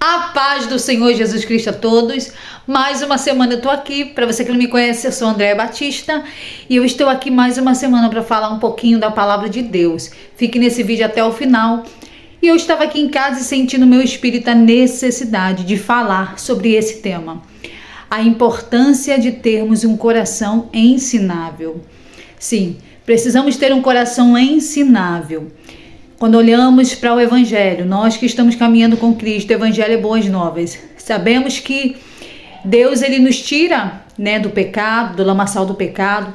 A paz do Senhor Jesus Cristo a todos. Mais uma semana eu tô aqui. Para você que não me conhece, eu sou Andréa Batista e eu estou aqui mais uma semana para falar um pouquinho da palavra de Deus. Fique nesse vídeo até o final. E eu estava aqui em casa e sentindo no meu espírito a necessidade de falar sobre esse tema. A importância de termos um coração ensinável. Sim, precisamos ter um coração ensinável. Quando olhamos para o Evangelho, nós que estamos caminhando com Cristo, o Evangelho é boas novas. Sabemos que Deus ele nos tira, do pecado, do lamaçal do pecado,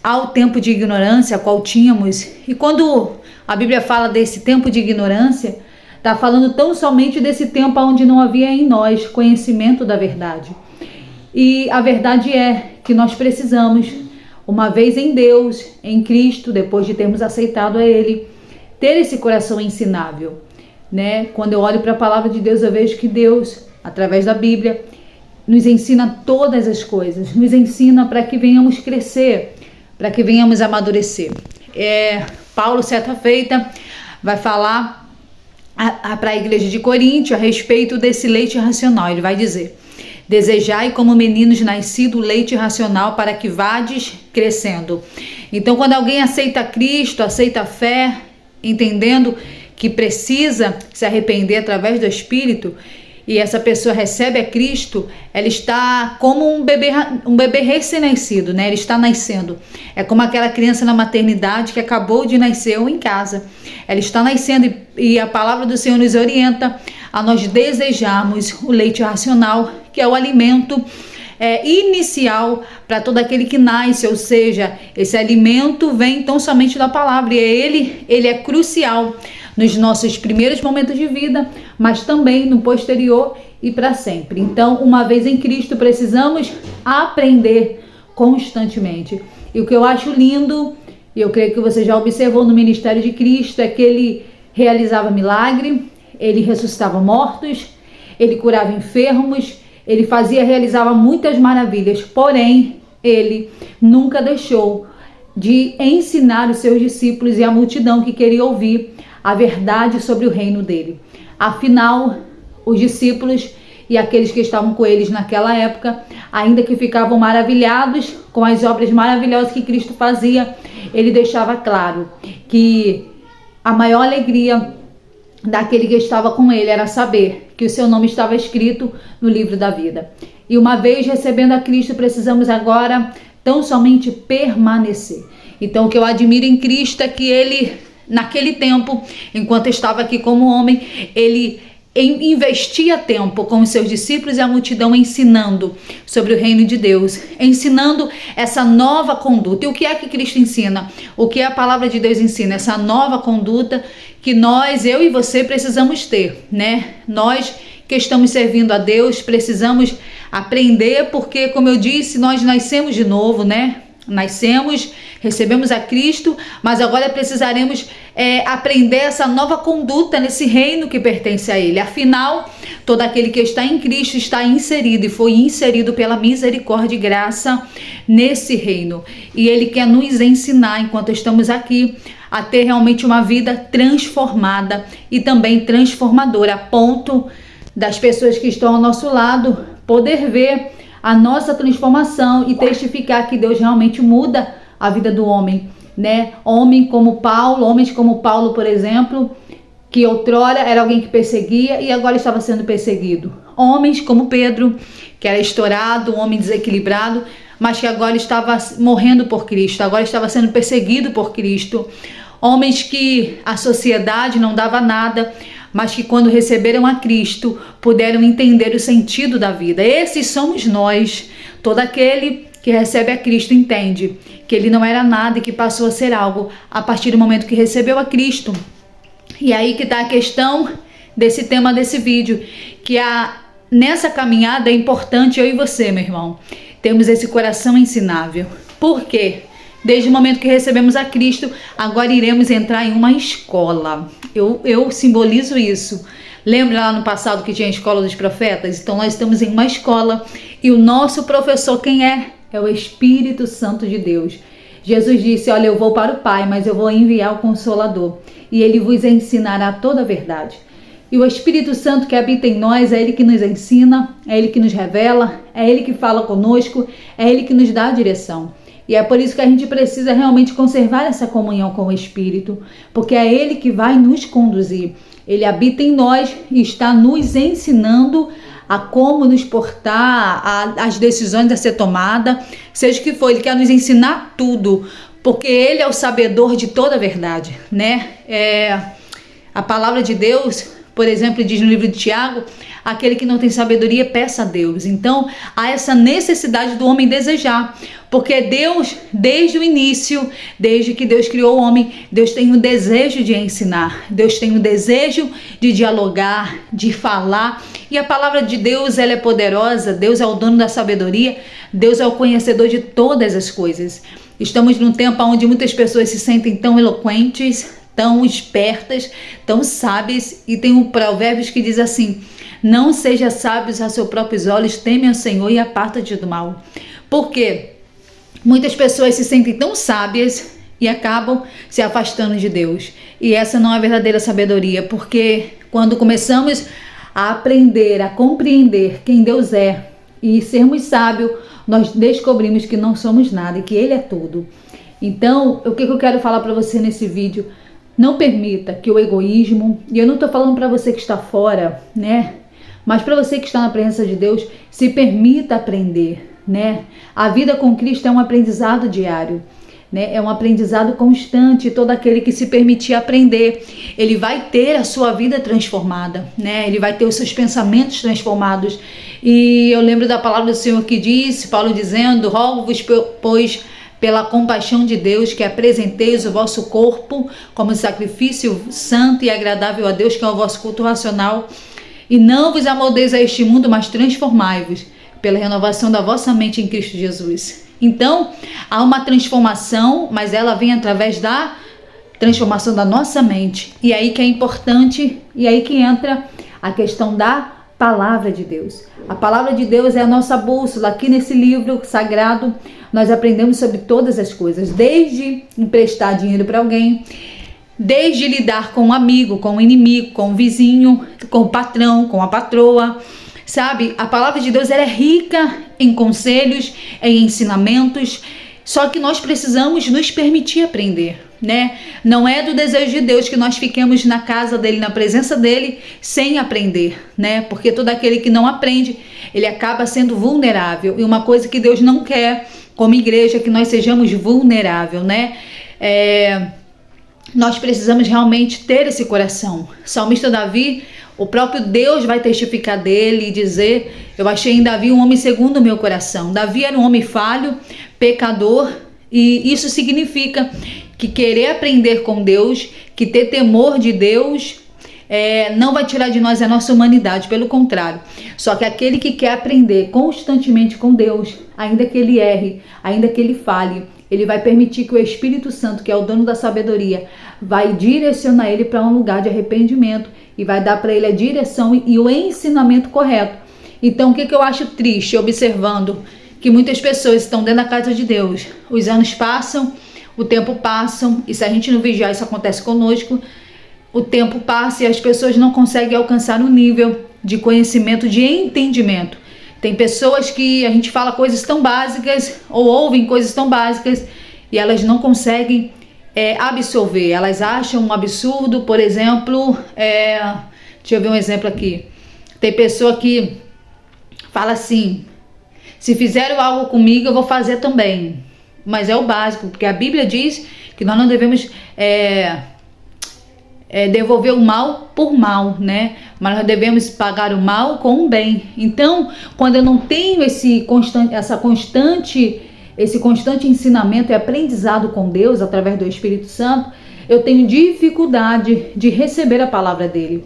ao tempo de ignorância, a qual tínhamos. E quando a Bíblia fala desse tempo de ignorância, está falando tão somente desse tempo onde não havia em nós conhecimento da verdade. E a verdade é que nós precisamos, uma vez em Deus, em Cristo, depois de termos aceitado a Ele, ter esse coração ensinável, Quando eu olho para a palavra de Deus, eu vejo que Deus, através da Bíblia, nos ensina todas as coisas, nos ensina para que venhamos crescer, para que venhamos amadurecer. Paulo, certa feita, vai falar para a igreja de Coríntio a respeito desse leite racional. Ele vai dizer: desejai como meninos nascidos leite racional para que vades crescendo. Então, quando alguém aceita Cristo, aceita a fé, entendendo que precisa se arrepender através do Espírito, e essa pessoa recebe a Cristo, ela está como um bebê recém-nascido, Ele está nascendo. É como aquela criança na maternidade que acabou de nascer ou em casa. Ela está nascendo e a palavra do Senhor nos orienta a nós desejarmos o leite racional, que é o alimento inicial para todo aquele que nasce, ou seja, esse alimento vem tão somente da palavra, e ele é crucial nos nossos primeiros momentos de vida, mas também no posterior e para sempre. Então, uma vez em Cristo, precisamos aprender constantemente. E o que eu acho lindo, e eu creio que você já observou no ministério de Cristo, é que ele realizava milagre, ele ressuscitava mortos, ele curava enfermos, ele realizava muitas maravilhas, porém, ele nunca deixou de ensinar os seus discípulos e a multidão que queria ouvir a verdade sobre o reino dele. Afinal, os discípulos e aqueles que estavam com eles naquela época, ainda que ficavam maravilhados com as obras maravilhosas que Cristo fazia, ele deixava claro que a maior alegria daquele que estava com ele era saber que o seu nome estava escrito no livro da vida. E uma vez recebendo a Cristo, precisamos agora tão somente permanecer. Então, o que eu admiro em Cristo é que ele, naquele tempo, enquanto estava aqui como homem, ele investia tempo com os seus discípulos e a multidão ensinando sobre o reino de Deus, ensinando essa nova conduta. E o que é que Cristo ensina? O que a palavra de Deus ensina? Essa nova conduta que eu e você precisamos ter, Nós que estamos servindo a Deus precisamos aprender, porque, como eu disse, nós nascemos de novo, Nascemos, recebemos a Cristo, mas agora precisaremos aprender essa nova conduta nesse reino que pertence a Ele. Afinal, todo aquele que está em Cristo está inserido e foi inserido pela misericórdia e graça nesse reino. E Ele quer nos ensinar, enquanto estamos aqui, a ter realmente uma vida transformada e também transformadora, a ponto das pessoas que estão ao nosso lado poder ver a nossa transformação e testificar que Deus realmente muda a vida do homem, Homens como Paulo, por exemplo, que outrora era alguém que perseguia e agora estava sendo perseguido. Homens como Pedro, que era estourado, um homem desequilibrado, mas que agora estava morrendo por Cristo, agora estava sendo perseguido por Cristo. Homens que a sociedade não dava nada, mas que quando receberam a Cristo, puderam entender o sentido da vida. Esses somos nós. Todo aquele que recebe a Cristo entende que ele não era nada e que passou a ser algo a partir do momento que recebeu a Cristo. E aí que está a questão desse tema desse vídeo, que nessa caminhada é importante eu e você, meu irmão, temos esse coração ensinável. Por quê? Desde o momento que recebemos a Cristo, agora iremos entrar em uma escola. Eu simbolizo isso. Lembra lá no passado que tinha a escola dos profetas? Então nós estamos em uma escola e o nosso professor quem é? É o Espírito Santo de Deus. Jesus disse: olha, eu vou para o Pai, mas eu vou enviar o Consolador e ele vos ensinará toda a verdade. E o Espírito Santo que habita em nós, é Ele que nos ensina, é Ele que nos revela, é Ele que fala conosco, é Ele que nos dá a direção. E é por isso que a gente precisa realmente conservar essa comunhão com o Espírito, porque é Ele que vai nos conduzir. Ele habita em nós e está nos ensinando a como nos portar, as decisões a ser tomadas, seja o que for. Ele quer nos ensinar tudo, porque Ele é o sabedor de toda a verdade, né? A palavra de Deus, por exemplo, diz no livro de Tiago, aquele que não tem sabedoria, peça a Deus. Então, há essa necessidade do homem desejar, porque Deus, desde o início, desde que Deus criou o homem, Deus tem o desejo de ensinar, Deus tem o desejo de dialogar, de falar, e a palavra de Deus, ela é poderosa, Deus é o dono da sabedoria, Deus é o conhecedor de todas as coisas. Estamos num tempo onde muitas pessoas se sentem tão eloquentes, tão espertas, tão sábias, e tem um provérbio que diz assim: não seja sábios a seus próprios olhos, teme ao Senhor e aparta-te do mal. Por quê? Muitas pessoas se sentem tão sábias e acabam se afastando de Deus. E essa não é a verdadeira sabedoria, porque quando começamos a aprender, a compreender quem Deus é e sermos sábios, nós descobrimos que não somos nada e que Ele é tudo. Então, o que eu quero falar para você nesse vídeo? Não permita que o egoísmo, e eu não estou falando para você que está fora, né? Mas para você que está na presença de Deus, se permita aprender, né? A vida com Cristo é um aprendizado diário, né? É um aprendizado constante. Todo aquele que se permitir aprender, ele vai ter a sua vida transformada, né? Ele vai ter os seus pensamentos transformados. E eu lembro da palavra do Senhor que disse, Paulo dizendo: rogo-vos, pois, pela compaixão de Deus, que apresenteis o vosso corpo como sacrifício santo e agradável a Deus, que é o vosso culto racional. E não vos amoldeis a este mundo, mas transformai-vos pela renovação da vossa mente em Cristo Jesus. Então, há uma transformação, mas ela vem através da transformação da nossa mente. E aí que é importante, e aí que entra a questão da palavra de Deus. A palavra de Deus é a nossa bússola. Aqui nesse livro sagrado, nós aprendemos sobre todas as coisas, desde emprestar dinheiro para alguém, desde lidar com um amigo, com um inimigo, com um vizinho, com o patrão, com a patroa. Sabe, a palavra de Deus ela é rica em conselhos, em ensinamentos, só que nós precisamos nos permitir aprender, né? Não é do desejo de Deus que nós fiquemos na casa dele, na presença dele, sem aprender, né? Porque todo aquele que não aprende, ele acaba sendo vulnerável. E uma coisa que Deus não quer, como igreja, é que nós sejamos vulneráveis, né? Nós precisamos realmente ter esse coração. O salmista Davi, o próprio Deus vai testificar dele e dizer: eu achei em Davi um homem segundo o meu coração. Davi era um homem falho, pecador, e isso significa que querer aprender com Deus, que ter temor de Deus, não vai tirar de nós a nossa humanidade, pelo contrário. Só que aquele que quer aprender constantemente com Deus, ainda que ele erre, ainda que ele falhe, ele vai permitir que o Espírito Santo, que é o dono da sabedoria, vai direcionar ele para um lugar de arrependimento e vai dar para ele a direção e o ensinamento correto. Então, o que eu acho triste, observando que muitas pessoas estão dentro da casa de Deus, os anos passam, o tempo passa, e se a gente não vigiar, isso acontece conosco, o tempo passa e as pessoas não conseguem alcançar um nível de conhecimento, de entendimento. Tem pessoas que a gente fala coisas tão básicas ou ouvem coisas tão básicas e elas não conseguem absorver. Elas acham um absurdo, por exemplo, deixa eu ver um exemplo aqui. Tem pessoa que fala assim: se fizeram algo comigo, eu vou fazer também. Mas é o básico, porque a Bíblia diz que nós não devemos devolver o mal por mal, né? Mas nós devemos pagar o mal com o bem. Então, quando eu não tenho esse constante ensinamento e aprendizado com Deus através do Espírito Santo, eu tenho dificuldade de receber a palavra dele,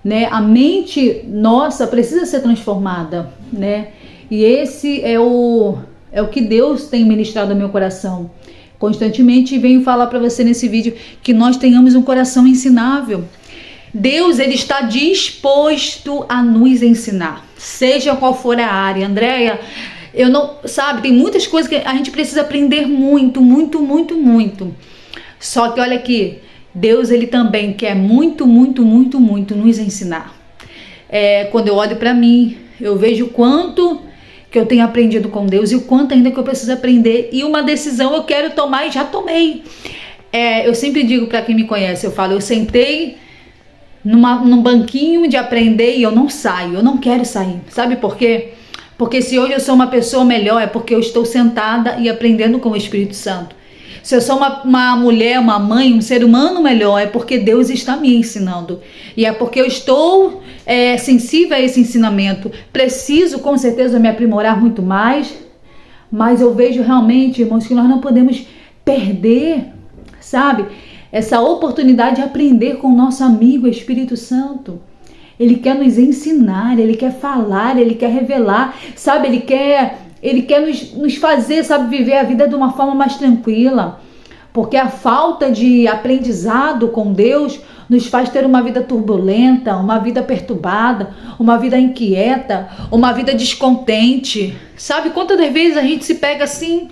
né? A mente nossa precisa ser transformada, né? E esse é o que Deus tem ministrado ao meu coração constantemente, e venho falar para você nesse vídeo que nós tenhamos um coração ensinável. Deus, ele está disposto a nos ensinar, seja qual for a área. Andréia, tem muitas coisas que a gente precisa aprender muito. Só que olha aqui, Deus, ele também quer muito, muito, muito, muito nos ensinar. Quando eu olho para mim, eu vejo o quanto que eu tenho aprendido com Deus e o quanto ainda que eu preciso aprender. E uma decisão eu quero tomar e já tomei. Eu sempre digo para quem me conhece, eu falo, eu sentei num banquinho de aprender e eu não saio, eu não quero sair. Sabe por quê? Porque se hoje eu sou uma pessoa melhor, é porque eu estou sentada e aprendendo com o Espírito Santo. Se eu sou uma mulher, uma mãe, um ser humano melhor, é porque Deus está me ensinando. E é porque eu estou sensível a esse ensinamento. Preciso, com certeza, me aprimorar muito mais. Mas eu vejo realmente, irmãos, que nós não podemos perder, sabe, essa oportunidade de aprender com o nosso amigo Espírito Santo. Ele quer nos ensinar, ele quer falar, ele quer revelar, sabe, ele quer nos fazer, sabe, viver a vida de uma forma mais tranquila. Porque a falta de aprendizado com Deus nos faz ter uma vida turbulenta, uma vida perturbada, uma vida inquieta, uma vida descontente. Sabe, quantas vezes a gente se pega assim,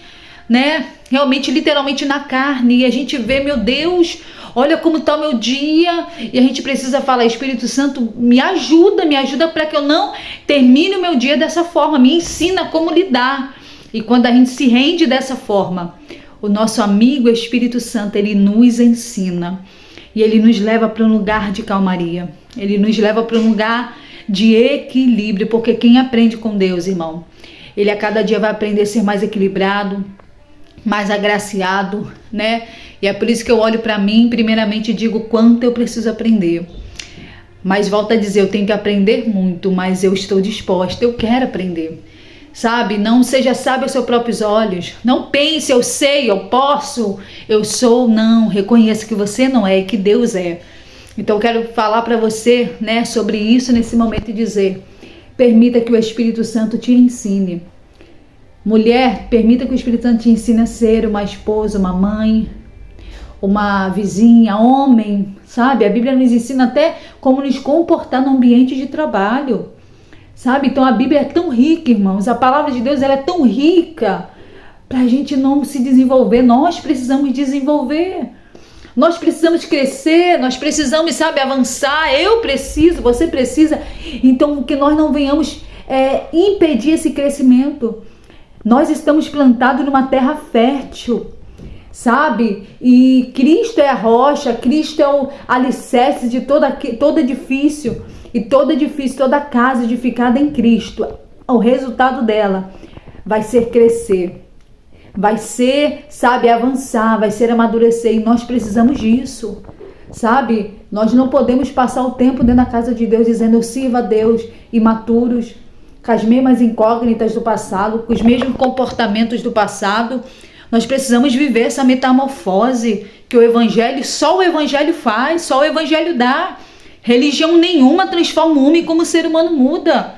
né? Realmente, literalmente na carne, e a gente vê, meu Deus, olha como está o meu dia, e a gente precisa falar, Espírito Santo, me ajuda para que eu não termine o meu dia dessa forma, me ensina como lidar. E quando a gente se rende dessa forma, o nosso amigo Espírito Santo, ele nos ensina, e ele nos leva para um lugar de calmaria, ele nos leva para um lugar de equilíbrio, porque quem aprende com Deus, irmão, ele a cada dia vai aprender a ser mais equilibrado, mais agraciado, né? E é por isso que eu olho para mim, primeiramente, e digo quanto eu preciso aprender. Mas volto a dizer, eu tenho que aprender muito, mas eu estou disposta, eu quero aprender. Sabe? Não seja sábio aos seus próprios olhos. Não pense, eu sei, eu posso, eu sou. Não, reconheça que você não é e que Deus é. Então eu quero falar para você, né, sobre isso nesse momento e dizer, permita que o Espírito Santo te ensine. Mulher, permita que o Espírito Santo te ensine a ser uma esposa, uma mãe, uma vizinha, homem, sabe? A Bíblia nos ensina até como nos comportar no ambiente de trabalho, sabe? Então a Bíblia é tão rica, irmãos, a palavra de Deus ela é tão rica para a gente não se desenvolver. Nós precisamos desenvolver, nós precisamos crescer, nós precisamos, sabe, avançar. Eu preciso, você precisa. Então que nós não venhamos impedir esse crescimento. Nós estamos plantados numa terra fértil, sabe? E Cristo é a rocha, Cristo é o alicerce de todo edifício. E todo edifício, toda casa edificada em Cristo, o resultado dela vai ser crescer, vai ser, sabe, avançar, vai ser amadurecer. E nós precisamos disso, sabe? Nós não podemos passar o tempo dentro da casa de Deus dizendo eu sirvo a Deus, imaturos, com as mesmas incógnitas do passado, com os mesmos comportamentos do passado. Nós precisamos viver essa metamorfose que o Evangelho, só o Evangelho faz, só o Evangelho dá. Religião nenhuma transforma o homem como o ser humano muda.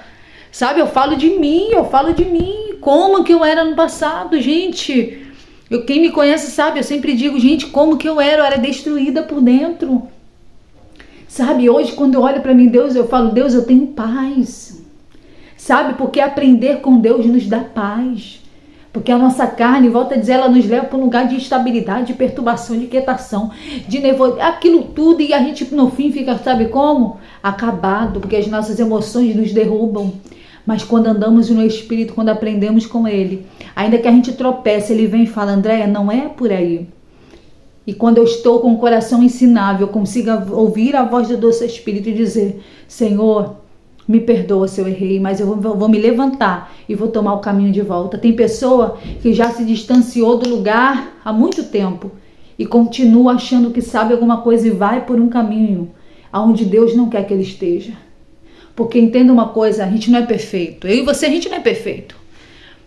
Sabe, eu falo de mim, como que eu era no passado, gente. Quem me conhece sabe, eu sempre digo, gente, como que eu era destruída por dentro. Sabe, hoje quando eu olho para mim, Deus, eu falo, Deus, eu tenho paz. Sabe, porque aprender com Deus nos dá paz. Porque a nossa carne, volta a dizer, ela nos leva para um lugar de instabilidade, de perturbação, de inquietação, de nervoso, aquilo tudo, e a gente no fim fica, sabe como? Acabado, porque as nossas emoções nos derrubam. Mas quando andamos no Espírito, quando aprendemos com Ele, ainda que a gente tropece, Ele vem e fala, Andréia, não é por aí. E quando eu estou com o coração ensinável, eu consigo ouvir a voz do doce Espírito e dizer, Senhor, me perdoa se eu errei, mas eu vou me levantar e vou tomar o caminho de volta. Tem pessoa que já se distanciou do lugar há muito tempo e continua achando que sabe alguma coisa e vai por um caminho aonde Deus não quer que ele esteja. Porque entenda uma coisa, a gente não é perfeito. Eu e você, a gente não é perfeito.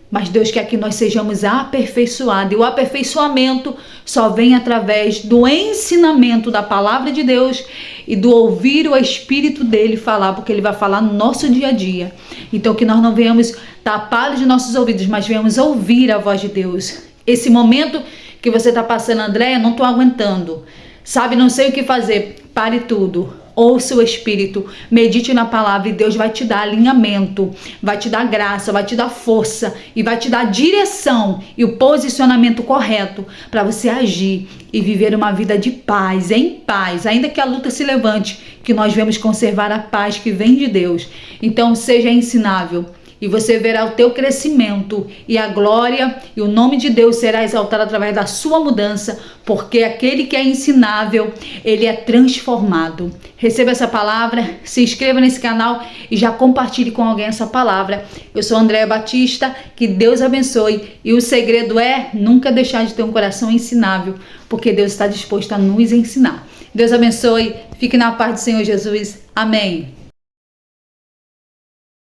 Mas Deus quer que nós sejamos aperfeiçoados. E o aperfeiçoamento só vem através do ensinamento da palavra de Deus e do ouvir o Espírito dele falar, porque ele vai falar no nosso dia a dia. Então que nós não venhamos tapar os nossos ouvidos, mas venhamos ouvir a voz de Deus. Esse momento que você está passando, Andréia, não estou aguentando. Sabe, não sei o que fazer. Pare tudo. ouça o Espírito, medite na palavra e Deus vai te dar alinhamento, vai te dar graça, vai te dar força e vai te dar direção e o posicionamento correto para você agir e viver uma vida de paz, em paz, ainda que a luta se levante, que nós vamos conservar a paz que vem de Deus. Então seja ensinável e você verá o teu crescimento e a glória e o nome de Deus será exaltado através da sua mudança, porque aquele que é ensinável, ele é transformado. Receba essa palavra, se inscreva nesse canal e já compartilhe com alguém essa palavra. Eu sou Andréa Batista, que Deus abençoe e o segredo é nunca deixar de ter um coração ensinável, porque Deus está disposto a nos ensinar. Deus abençoe, fique na paz do Senhor Jesus. Amém.